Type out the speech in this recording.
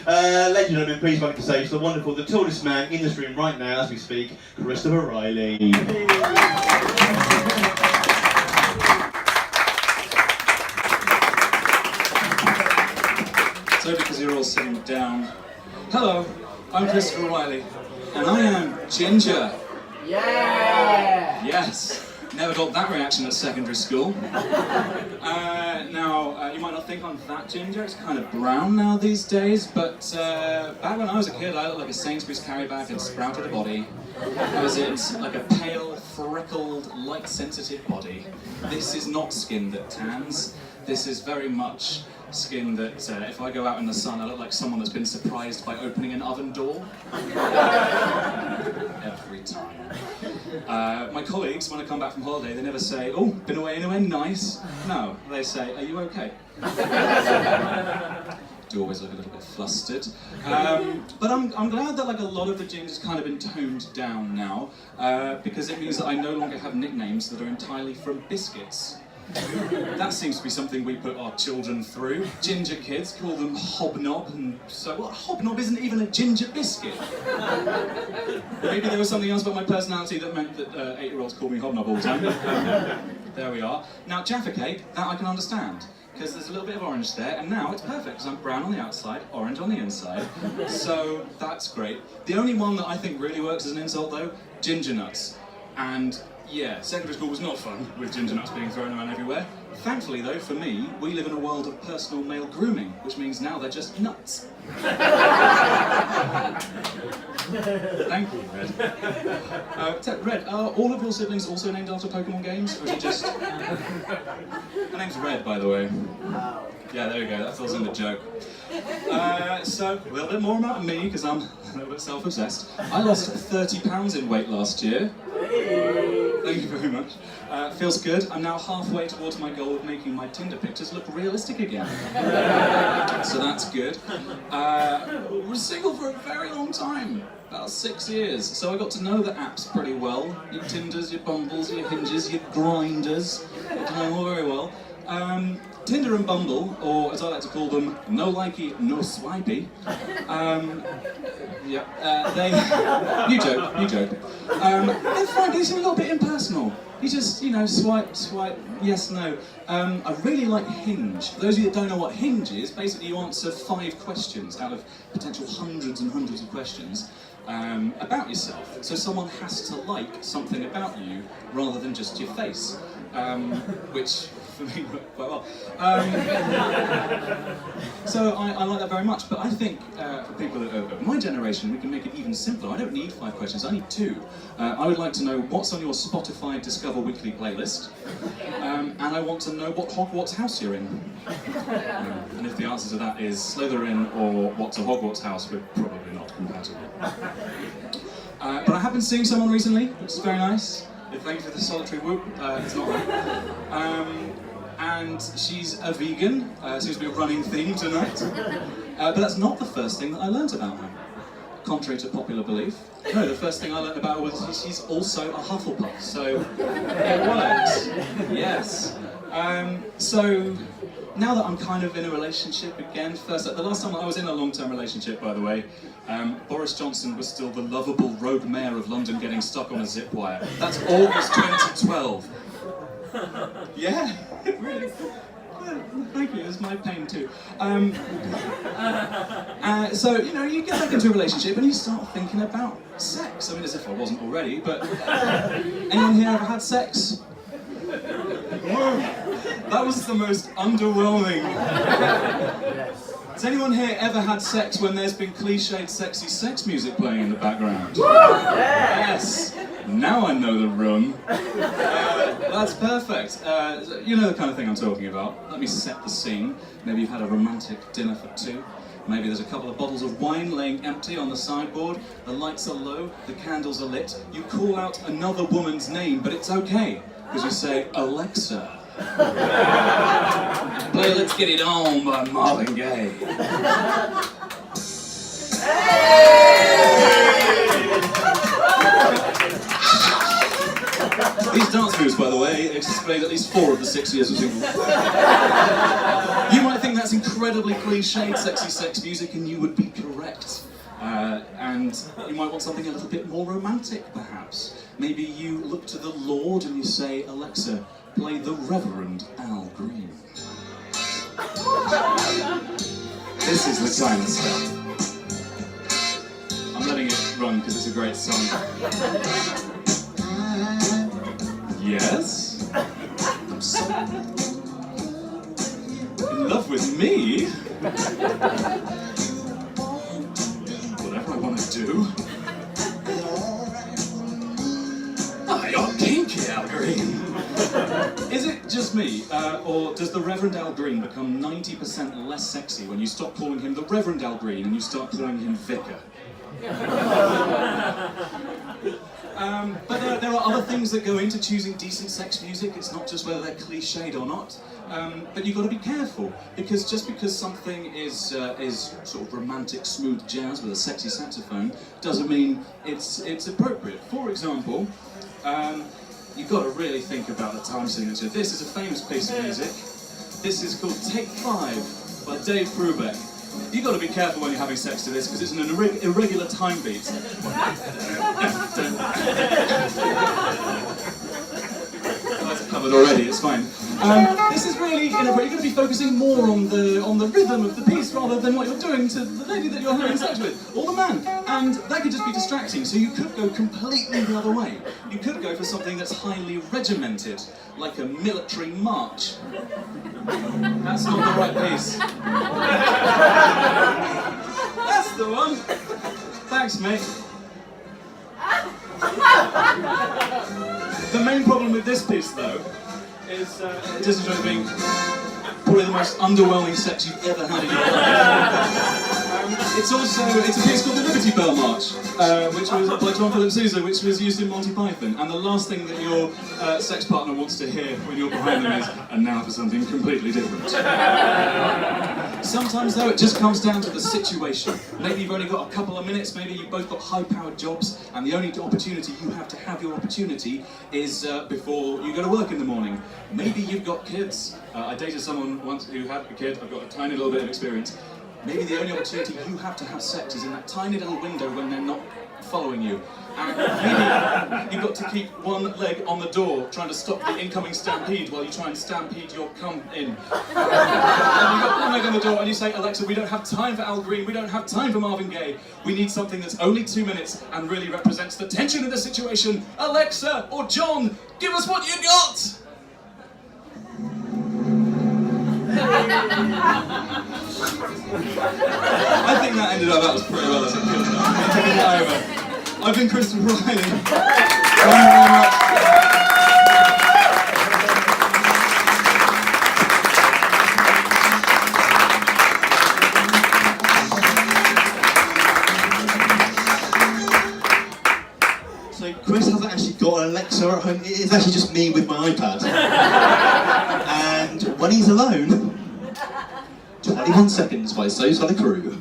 Ladies and gentlemen, please welcome to stage the wonderful, the tallest man in this room right now as we speak, Christopher Riley. So because you're all sitting down, hello, I'm Christopher Riley, and I am Ginger. Yeah! Yes, never got that reaction at secondary school. Now, you might not think I'm that ginger, it's kind of brown now these days, but back when I was a kid, I looked like a Sainsbury's carry bag and sprouted a body. That was it, like a pale, freckled, light-sensitive body. This is not skin that tans, this is very much skin that, if I go out in the sun, I look like someone that's been surprised by opening an oven door. Every time. My colleagues, when I come back from holiday, they never say, "Oh, been away anywhere nice?" No, they say, "Are you okay?" Do always look a little bit flustered. But I'm glad that like a lot of the ginger's kind of been toned down now, because it means that I no longer have nicknames that are entirely from biscuits. That seems to be something we put our children through. Ginger kids call them Hobnob, and so what? Hobnob isn't even a ginger biscuit. Maybe there was something else about my personality that meant that 8-year-olds call me Hobnob all the time. There we are. Now Jaffa Cake, that I can understand, because there's a little bit of orange there, and now it's perfect because I'm brown on the outside, orange on the inside, so that's great. The only one that I think really works as an insult though, ginger nuts. And yeah, secondary school was not fun with ginger nuts being thrown around everywhere. Thankfully though, for me, we live in a world of personal male grooming, which means now they're just nuts. Thank you, Red. Red, are all of your siblings also named after Pokemon games, or is it just... Her name's Red, by the way. Yeah, there we go, that fills in the joke. So, a little bit more about me, because I'm a little bit self-obsessed. I lost 30 pounds in weight last year. Thank you very much. Feels good. I'm now halfway towards my goal of making my Tinder pictures look realistic again. So that's good. Was single for a very long time, about 6 years. So I got to know the apps pretty well. Your Tinders, your Bumbles, your Hinges, your Grinders. Got to know them all very well. Tinder and Bumble, or as I like to call them, no likey, no swipey. They, you joke. They're frankly, it's a little bit impersonal. You just, swipe, yes, no. I really like Hinge. For those of you that don't know what Hinge is, basically you answer 5 questions out of potential hundreds and hundreds of questions about yourself. So someone has to like something about you rather than just your face, which for me worked quite well. So I like that very much, but I think for people of my generation, we can make it even simpler. I don't need 5 questions, I need 2. I would like to know what's on your Spotify Discover Weekly playlist, and I want to know what Hogwarts house you're in. And if the answer to that is Slytherin or what's a Hogwarts house, we're probably not compatible. But I have been seeing someone recently, which is very nice. Thank you for the solitary whoop, it's not right. And she's a vegan, seems to be a running theme tonight. But that's not the first thing that I learnt about her. Contrary to popular belief. No, the first thing I learnt about her was she's also a Hufflepuff, so it works. Yes. So now that I'm kind of in a relationship again, the last time I was in a long-term relationship, by the way, Boris Johnson was still the lovable rogue mayor of London getting stuck on a zip wire. That's August 2012. Yeah, really. Thank you, it's my pain too. So, you get back into a relationship and you start thinking about sex. I mean, as if I wasn't already, but anyone here ever had sex? That was the most underwhelming. Has anyone here ever had sex when there's been cliched sexy sex music playing in the background? Yes! Now I know the room. That's perfect. You know the kind of thing I'm talking about. Let me set the scene. Maybe you've had a romantic dinner for 2. Maybe there's a couple of bottles of wine laying empty on the sideboard. The lights are low, the candles are lit. You call out another woman's name, but it's okay. Because you say, Alexa. Play Let's Get It On by Marvin Gaye. These dance moves, by the way, explain at least 4 of the 6 years of single. You might think that that's incredibly cliched, sexy sex music, and you would be correct. And you might want something a little bit more romantic, perhaps. Maybe you look to the Lord and you say, Alexa, play the Reverend Al Green. This is the kind of stuff. I'm letting it run because it's a great song. Yes? I'm so in love with me? Whatever I want to do. Oh, you're kinky, Al Green. Is it just me, or does the Reverend Al Green become 90% less sexy when you stop calling him the Reverend Al Green and you start calling him Vicar? But there are other things that go into choosing decent sex music. It's not just whether they're cliched or not. But you've got to be careful, because just because something is sort of romantic, smooth jazz with a sexy saxophone doesn't mean it's appropriate. For example, you've got to really think about the time signature. This is a famous piece of music. This is called Take 5 by Dave Brubeck. You've got to be careful when you're having sex to this, because it's an irregular time beat. That's covered already, it's fine. This is really inappropriate. You're going to be focusing more on the rhythm of the piece rather than what you're doing to the lady that you're having sex with, or the man. And that could just be distracting, so you could go completely the other way. You could go for something that's highly regimented, like a military march. That's not the right piece. That's the one. Thanks, mate. The main problem with this piece, though, is it is being probably the most underwhelming sex you've ever had in your life. It's a piece called the Liberty Bell March, which was by John Philip Sousa, which was used in Monty Python. And the last thing that your sex partner wants to hear when you're behind them is, and now for something completely different. Sometimes, though, it just comes down to the situation. Maybe you've only got a couple of minutes, maybe you've both got high-powered jobs, and the only opportunity you have your opportunity is before you go to work in the morning. Maybe you've got kids. I dated someone once who had a kid. I've got a tiny little bit of experience. Maybe the only opportunity you have to have sex is in that tiny little window when they're not following you. And maybe you've got to keep one leg on the door, trying to stop the incoming stampede while you try and stampede your cum in. And you've got one leg on the door and you say, Alexa, we don't have time for Al Green, we don't have time for Marvin Gaye. We need something that's only 2 minutes and really represents the tension in the situation. Alexa or John, give us what you got! I think that ended up, that was pretty well as it could have done. I'm taking it over. I've been Christopher Riley. Thank you very much. So Chris hasn't actually got an Alexa at home. It's actually just me with my iPad. And when he's alone, 21 Seconds by So Solid Crew.